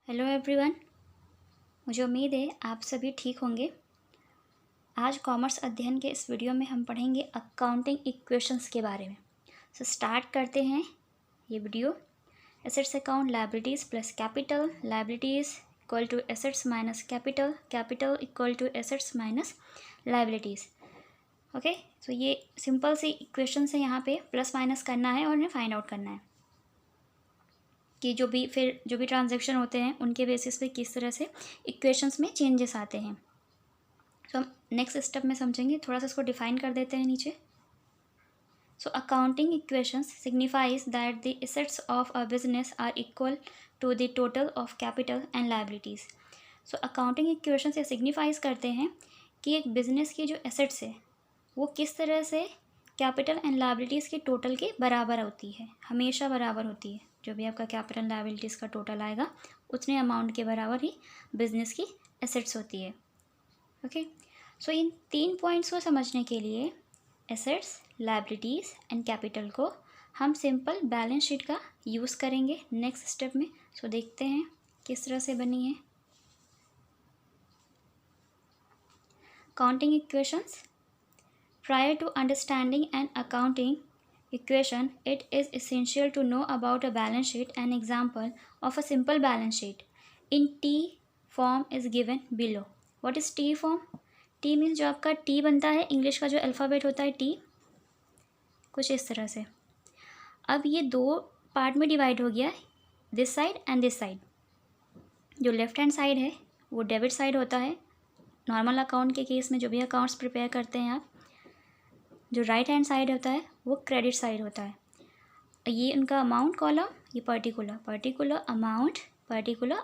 Hello everyone. मुझे उम्मीद है आप सभी ठीक होंगे। आज कॉमर्स अध्ययन के इस वीडियो में हम पढ़ेंगे अकाउंटिंग इक्वेशंस के बारे में। स्टार्ट करते हैं ये video. Assets account liabilities plus capital, liabilities equal to assets minus capital, capital equal to assets minus liabilities. Okay, so ये सिंपल सी इक्वेशन है। यहाँ पे प्लस माइनस करना है और इन्हें फाइंड आउट करना है कि जो भी ट्रांजैक्शन होते हैं उनके बेसिस पे किस तरह से इक्वेशंस में चेंजेस आते हैं। तो हम नेक्स्ट स्टेप में समझेंगे। थोड़ा सा इसको डिफाइन कर देते हैं नीचे। So accounting equations signifies that the assets of a business are equal to the total of capital and liabilities. So accounting equations ये सिग्निफाइज करते हैं कि एक बिजनेस की जो एसेट्स है वो किस तरह से कैपिटल एंड लायबिलिटीज़ के टोटल के बराबर होती है, हमेशा बराबर होती है। जो भी आपका कैपिटल लायबिलिटीज़ का टोटल आएगा उतने अमाउंट के बराबर ही बिजनेस की एसेट्स होती है। ओके, सो इन 3 पॉइंट्स को समझने के लिए एसेट्स, लायबिलिटीज़ एंड कैपिटल को हम सिंपल बैलेंस शीट का यूज़ करेंगे नेक्स्ट स्टेप में। सो देखते हैं किस तरह से बनी है accounting equations. Prior to understanding an accounting equation, it is essential to know about a balance sheet. An example of a simple balance sheet in T form is given below. What is T form? T means जो आपका T बनता है, English का जो alphabet होता है T, कुछ इस तरह से। अब ये दो पार्ट में डिवाइड हो गया, this side and this side. जो लेफ्ट हैंड साइड है वो डेबिट साइड होता है नॉर्मल अकाउंट के केस में, जो भी अकाउंट्स प्रिपेयर करते हैं आप। जो राइट हैंड साइड होता है वो क्रेडिट साइड होता है। ये उनका अमाउंट कॉलम, ये particular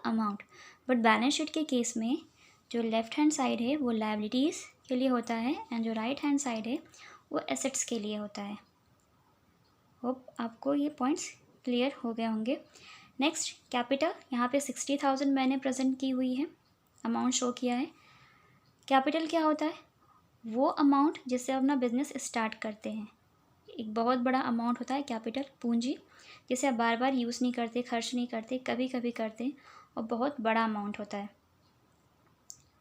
amount. But balance sheet के केस में जो लेफ्ट हैंड साइड है वो लायबिलिटीज़ के लिए होता है एंड जो राइट हैंड साइड है वो एसेट्स के लिए होता है। होप आपको ये पॉइंट्स क्लियर हो गए होंगे। नेक्स्ट कैपिटल, यहाँ पे 60,000 मैंने प्रेजेंट की हुई है, अमाउंट शो किया है। कैपिटल क्या होता है? वो अमाउंट जिससे अपना बिजनेस स्टार्ट करते हैं। एक बहुत बड़ा अमाउंट होता है कैपिटल, पूंजी, जिसे आप बार बार यूज़ नहीं करते, खर्च नहीं करते, कभी कभी करते हैं, और बहुत बड़ा अमाउंट होता है,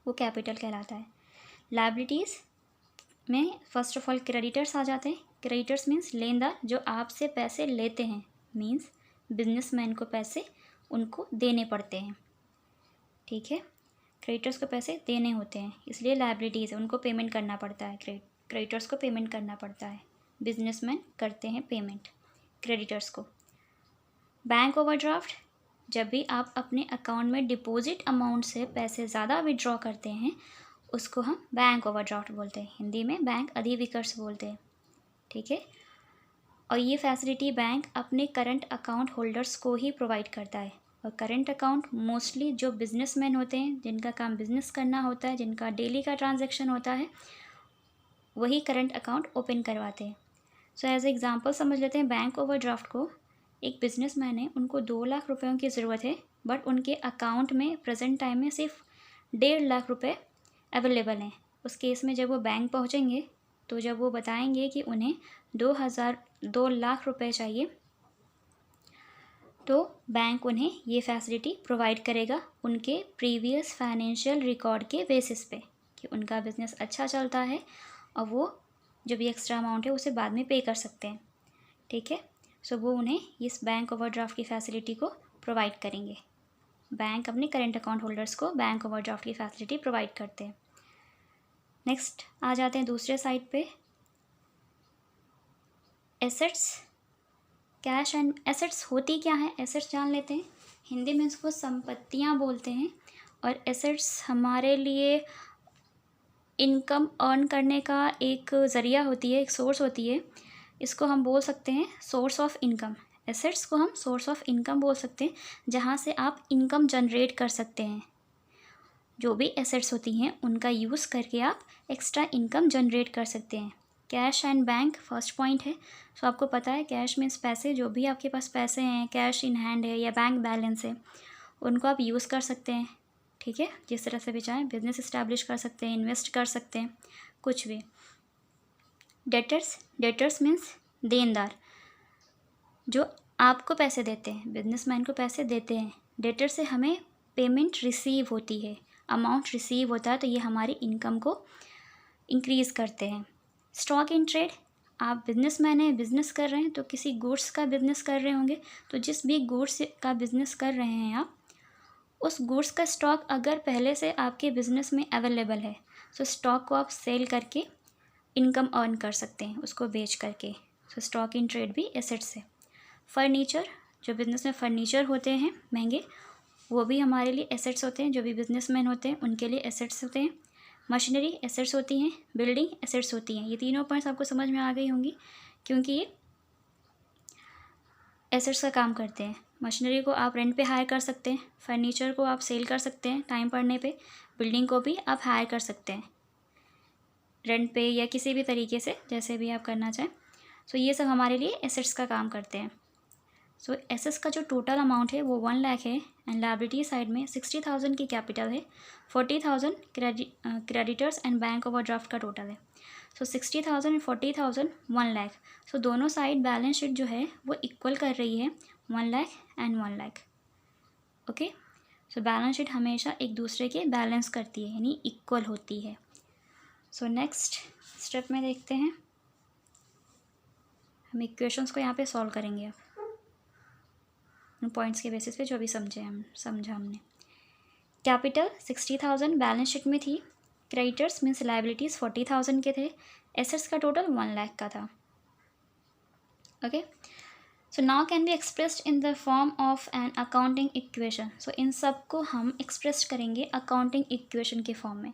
वो कैपिटल कहलाता है। लायबिलिटीज़ में फर्स्ट ऑफ ऑल क्रेडिटर्स आ जाते हैं। क्रेडिटर्स मीन्स लेनदार, जो आपसे पैसे लेते हैं, मीन्स बिजनेसमैन को पैसे उनको देने पड़ते हैं। ठीक है, क्रेडिटर्स को पैसे देने होते हैं, इसलिए लायबिलिटीज़ है, उनको पेमेंट करना पड़ता है। क्रेडिटर्स को पेमेंट करना पड़ता है, बिजनेसमैन करते हैं पेमेंट क्रेडिटर्स को। बैंक ओवरड्राफ्ट, जब भी आप अपने अकाउंट में डिपॉजिट अमाउंट से पैसे ज़्यादा विड्रॉ करते हैं उसको हम बैंक ओवरड्राफ्ट बोलते हैं, हिंदी में बैंक अधिविकर्ष बोलते हैं। ठीक है, और ये फैसिलिटी बैंक अपने करंट अकाउंट होल्डर्स को ही प्रोवाइड करता है। और करंट अकाउंट मोस्टली जो बिजनेसमैन होते हैं, जिनका काम बिजनेस करना होता है, जिनका डेली का ट्रांजैक्शन होता है, वही करंट अकाउंट ओपन करवाते हैं। सो एज एग्जांपल समझ लेते हैं बैंक ओवरड्राफ्ट को। एक बिजनेसमैन है, उनको 2 लाख रुपयों की ज़रूरत है, बट उनके अकाउंट में प्रेजेंट टाइम में सिर्फ 1.5 लाख रुपये अवेलेबल हैं। उस केस में जब वो बैंक पहुँचेंगे तो जब वो बताएंगे कि उन्हें 2 लाख रुपये चाहिए, तो बैंक उन्हें ये फैसिलिटी प्रोवाइड करेगा उनके प्रीवियस फाइनेंशियल रिकॉर्ड के बेसिस पे कि उनका बिज़नेस अच्छा चलता है और वो जो भी एक्स्ट्रा अमाउंट है उसे बाद में पे कर सकते हैं। ठीक है, सो वो उन्हें इस बैंक ओवरड्राफ्ट की फैसिलिटी को प्रोवाइड करेंगे। बैंक अपने करेंट अकाउंट होल्डर्स को बैंक ओवरड्राफ्ट की फैसिलिटी प्रोवाइड करते हैं। नेक्स्ट आ जाते हैं दूसरे साइड पे, एसेट्स। कैश एंड एसेट्स होती क्या है, एसेट्स जान लेते हैं। हिंदी में इसको संपत्तियां बोलते हैं, और एसेट्स हमारे लिए इनकम अर्न करने का एक ज़रिया होती है, एक सोर्स होती है। इसको हम बोल सकते हैं सोर्स ऑफ इनकम। एसेट्स को हम सोर्स ऑफ इनकम बोल सकते हैं, जहाँ से आप इनकम जनरेट कर सकते हैं। जो भी एसेट्स होती हैं उनका यूज़ करके आप एक्स्ट्रा इनकम जनरेट कर सकते हैं। Cash and bank first point है। सो आपको पता है कैश मीन्स पैसे, जो भी आपके पास पैसे हैं, कैश इन हैंड है या बैंक बैलेंस है, उनको आप यूज़ कर सकते हैं। ठीक है, जिस तरह से भी चाहें, बिजनेस इस्टेब्लिश कर सकते हैं, इन्वेस्ट कर सकते हैं, कुछ भी। डेटर्स मीन्स देनदार, जो आपको पैसे देते हैं, बिजनेसमैन को पैसे देते हैं। डेटर से हमें पेमेंट रिसीव होती है, अमाउंट रिसीव होता है, तो ये हमारी इनकम को इंक्रीज़ करते हैं। स्टॉक इन ट्रेड, आप बिजनेसमैन हैं, बिज़नेस कर रहे हैं, तो किसी गुड्स का बिज़नेस कर रहे होंगे, तो जिस भी गुड्स का बिज़नेस कर रहे हैं आप, उस गुड्स का स्टॉक अगर पहले से आपके बिज़नेस में अवेलेबल है, तो स्टॉक को आप सेल करके इनकम अर्न कर सकते हैं, उसको बेच करके। तो स्टॉक इन ट्रेड भी एसेट्स है। फर्नीचर, जो बिज़नेस में फ़र्नीचर होते हैं महंगे, वो भी हमारे लिए एसेट्स होते हैं, जो भी बिजनेसमैन होते हैं उनके लिए एसेट्स होते हैं। मशीनरी एसेट्स होती हैं, बिल्डिंग एसेट्स होती हैं। ये तीनों पॉइंट्स आपको समझ में आ गई होंगी, क्योंकि ये एसेट्स का काम करते हैं। मशीनरी को आप रेंट पे हायर कर सकते हैं, फर्नीचर को आप सेल कर सकते हैं टाइम पड़ने पे, बिल्डिंग को भी आप हायर कर सकते हैं रेंट पे या किसी भी तरीके से, जैसे भी आप करना चाहें। सो ये सब हमारे लिए एसेट्स का काम करते हैं। सो एसेट्स का जो टोटल अमाउंट है वो 1 लाख है, एंड लायबिलिटी साइड में 60,000 की कैपिटल है, 40,000 क्रेडिटर्स एंड बैंक ओवरड्राफ्ट का टोटल है। सो 60,000 एंड 40,000 1 लाख। सो दोनों साइड बैलेंस शीट जो है वो इक्वल कर रही है, 1 lakh and 1 lakh. Okay, so balance sheet हमेशा एक दूसरे के बैलेंस करती है, यानी इक्वल होती है। सो नेक्स्ट स्टेप में देखते हैं, हम इक्वेशंस को यहाँ पे सॉल्व करेंगे अब उन पॉइंट्स के बेसिस पे जो भी समझा हमने। कैपिटल 60,000 बैलेंस शीट में थी, क्रेडिटर्स मीन्स लायबिलिटीज़ 40,000 के थे, एसेट्स का टोटल 1 लाख का था। Okay, so now can be expressed in the form of an accounting equation. So इन सब को हम एक्सप्रेस करेंगे अकाउंटिंग इक्वेशन के फॉर्म में।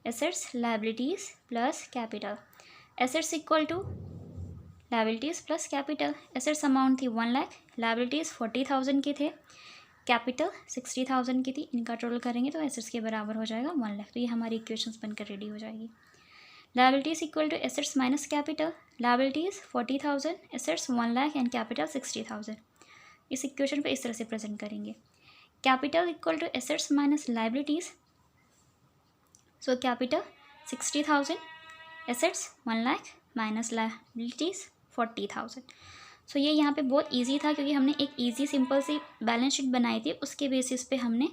Assets liabilities plus capital, assets equal to liabilities plus capital. Assets amount थी 1 लाख, लायबिलिटीज़ 40,000 के थे, कैपिटल 60,000 की थी, इनका टोटल करेंगे तो एसेट्स के बराबर हो जाएगा 1 लाख। तो ये हमारी इक्वेशंस बनकर रेडी हो जाएगी। Liabilities equal to assets minus capital, liabilities 40,000, assets 1 lakh and capital 60,000। इस इक्वेशन पे इस तरह से प्रेजेंट करेंगे। Capital equal to assets minus liabilities, so capital 60,000, assets 1 lakh minus liabilities 40,000। So ये यहाँ पे बहुत इजी था, क्योंकि हमने एक इजी सिंपल सी बैलेंस शीट बनाई थी, उसके बेसिस पे हमने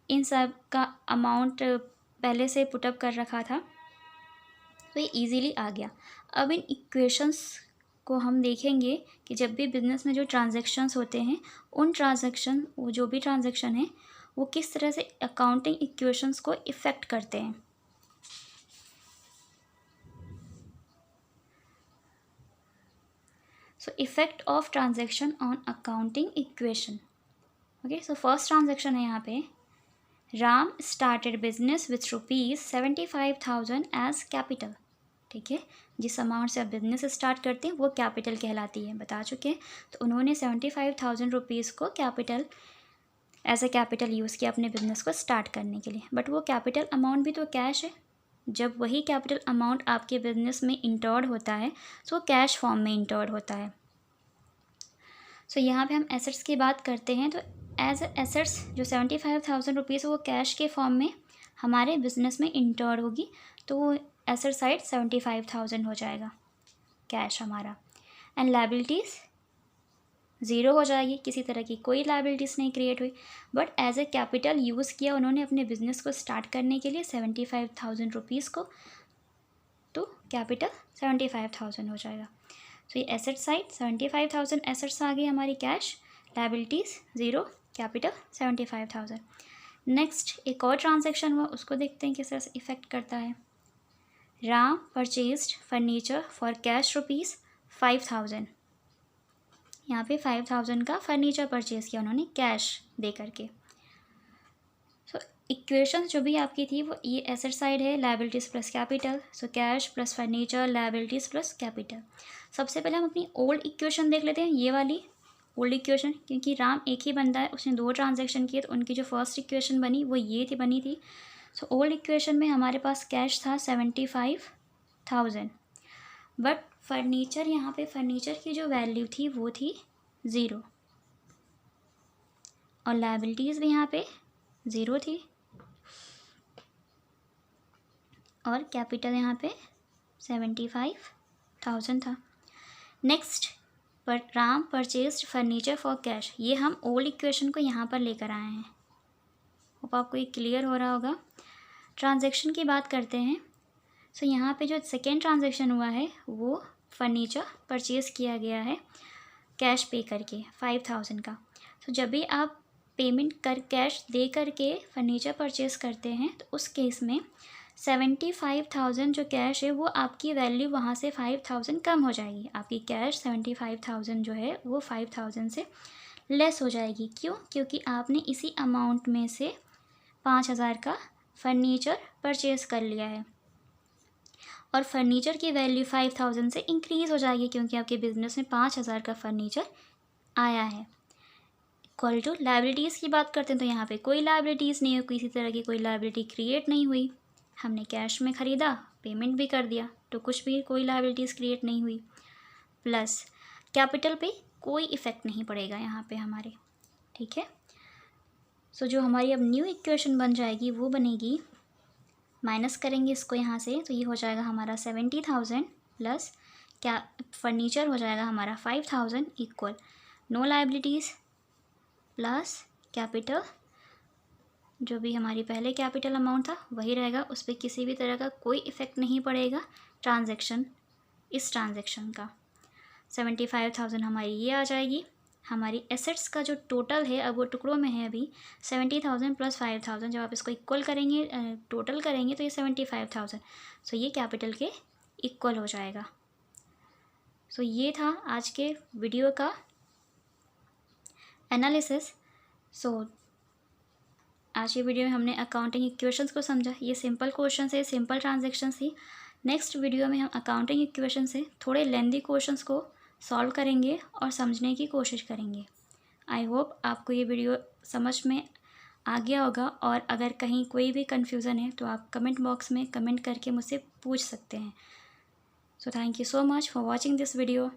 इन सब का अमाउंट पहले से पुटअप कर रखा था, तो ये इजीली आ गया। अब इन इक्वेशंस को हम देखेंगे कि जब भी बिजनेस में जो ट्रांजैक्शंस होते हैं, उन ट्रांजैक्शन, वो जो भी ट्रांजैक्शन है वो किस तरह से अकाउंटिंग इक्वेशंस को इफ़ेक्ट करते हैं। So effect of transaction on accounting equation. Okay, so first transaction है यहाँ पे, Ram started business with ₹75,000 as capital। ठीक है, जिस अमाउंट से आप बिजनेस स्टार्ट करते हैं वो कैपिटल कहलाती है, बता चुके हैं। तो उन्होंने 75,000 रुपीज़ को capital, as a capital use किया अपने बिजनेस को स्टार्ट करने के लिए। बट वो कैपिटल अमाउंट भी तो कैश है। जब वही कैपिटल अमाउंट आपके बिजनेस में इंटर्ड होता है, तो वो कैश फॉर्म में इंटर्ड होता है। सो यहाँ पे हम एसेट्स की बात करते हैं, तो एज एसेट्स जो 75,000 रुपीज़ वो कैश के फॉर्म में हमारे बिजनेस में इंटर्ड होगी, तो वो एसेट साइड 75,000 हो जाएगा कैश हमारा। एंड लायबिलिटीज़ 0 हो जाएगी, किसी तरह की कोई लायबिलिटीज़ नहीं क्रिएट हुई, but as a capital use किया उन्होंने अपने बिजनेस को स्टार्ट करने के लिए 75,000 रुपीज़ को, तो कैपिटल 75,000 हो जाएगा। तो ये एसेट साइड 75,000 एसेट्स आ गई हमारी कैश, लायबिलिटीज़ 0, कैपिटल 75,000। नेक्स्ट एक और ट्रांजैक्शन हुआ, उसको देखते हैं किस तरह से इफ़ेक्ट करता है। Ram purchased furniture for cash ₹5,000। यहाँ पे 5,000 का फर्नीचर परचेज़ किया उन्होंने कैश दे करके। सो इक्वेशन जो भी आपकी थी वो ये एसेट साइड है, liabilities plus capital, so cash plus furniture, liabilities plus capital. सबसे पहले हम अपनी ओल्ड इक्वेशन देख लेते हैं, ये वाली ओल्ड इक्वेशन, क्योंकि राम एक ही बंदा है, उसने 2 ट्रांजैक्शन किए, तो उनकी जो फर्स्ट इक्वेशन बनी वो ये थी बनी थी। सो ओल्ड इक्वेशन में हमारे पास कैश था 75,000, बट फर्नीचर, यहाँ पे फर्नीचर की जो वैल्यू थी वो थी 0, और लायबिलिटीज़ भी यहाँ पे 0 थी, और कैपिटल यहाँ पे 75,000 था। Next, Ram purchased furniture for cash, ये हम ओल्ड इक्वेशन को यहाँ पर लेकर आए हैं। होप आपको ये क्लियर हो रहा होगा। ट्रांजैक्शन की बात करते हैं। सो यहाँ पे जो सेकेंड ट्रांजैक्शन हुआ है वो फर्नीचर परचेज़ किया गया है कैश पे करके 5000 का। सो जब भी आप पेमेंट कैश दे करके फर्नीचर परचेज़ करते हैं तो उस केस में 75,000 जो कैश है वो आपकी वैल्यू वहाँ से 5,000 कम हो जाएगी। आपकी कैश 75,000 जो है वो 5,000 से लेस हो जाएगी। क्यों? क्योंकि आपने इसी अमाउंट में से 5,000 का फर्नीचर परचेज़ कर लिया है और फर्नीचर की वैल्यू 5,000 से इंक्रीज़ हो जाएगी क्योंकि आपके बिज़नेस में 5,000 का फर्नीचर आया है। इक्वल टू लायबिलिटीज़ की बात करते हैं तो यहाँ पे कोई लायबिलिटीज़ नहीं है, किसी तरह की कोई लायबिलिटी क्रिएट नहीं हुई। हमने कैश में ख़रीदा, पेमेंट भी कर दिया, तो कुछ भी कोई लायबिलिटीज़ क्रिएट नहीं हुई। प्लस कैपिटल पे कोई इफ़ेक्ट नहीं पड़ेगा यहाँ पे हमारे, ठीक है। सो जो हमारी अब न्यू इक्वेशन बन जाएगी वो बनेगी, माइनस करेंगे इसको यहाँ से तो ये हो जाएगा हमारा 70,000 प्लस क्या फर्नीचर हो जाएगा हमारा 5,000 equal no liabilities plus capital, जो भी हमारी पहले कैपिटल अमाउंट था वही रहेगा, उस पर किसी भी तरह का कोई इफ़ेक्ट नहीं पड़ेगा ट्रांजैक्शन, इस ट्रांजैक्शन का। 75,000 हमारी ये आ जाएगी। हमारी एसेट्स का जो टोटल है अब वो टुकड़ों में है अभी 70,000 प्लस 5,000, जब आप इसको इक्वल करेंगे टोटल करेंगे तो ये 75,000, सो ये कैपिटल के इक्वल हो जाएगा। सो ये था आज के वीडियो का एनालिसिस। सो आज की वीडियो में हमने अकाउंटिंग इक्वेशंस को समझा। ये सिंपल क्वेश्चन है, सिंपल ट्रांजैक्शन थी। नेक्स्ट वीडियो में हम अकाउंटिंग इक्वेशन से थोड़े लेंदी क्वेश्चंस को सॉल्व करेंगे और समझने की कोशिश करेंगे। आई होप आपको ये वीडियो समझ में आ गया होगा, और अगर कहीं कोई भी कन्फ्यूज़न है तो आप कमेंट बॉक्स में कमेंट करके मुझसे पूछ सकते हैं। So thank you so much for watching this video.